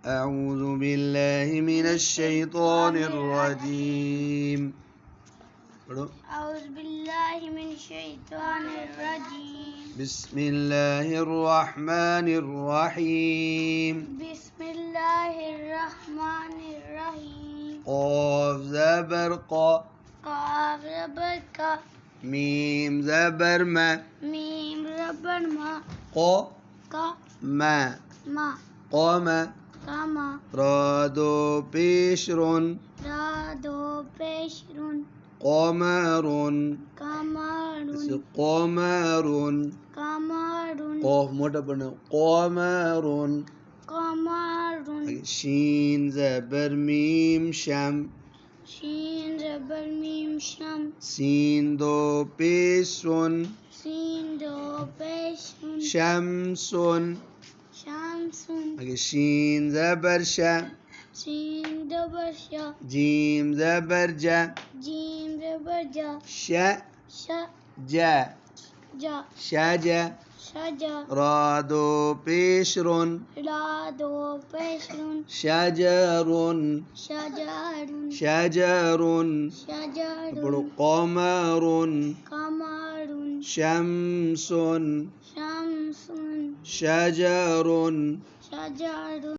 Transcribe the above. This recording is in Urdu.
أعوذ بالله من الشيطان الرجيم. أعوذ بالله من الشيطان الرجيم. بسم الله الرحمن الرحيم. بسم الله الرحمن الرحيم. قاف زبر قا. قاف زبر قا. ميم زبر ما. ميم زبر ما. قا. قا. ما. ما. قام. قام. را دو پیش رون. را دو پیش رون. قمر. قمر. قمر. قمر. قاف موٹا پڑھنا. قمر. قمر. شين زبر ميم شم. شين زبر ميم شم. سين دو پیش رون. سين دو پیش رون. شمس. شمس. شين زبر شا. سين زبر شا. جيم زبر جا. جيم زبر جا. شا. شا. جا. جا. شجا. شجا. را دو پیش رون. را دو پیش رون. شجر. شجر. شجر. شجر. قمر. قمر. شمس. شمس. شجر. شجر.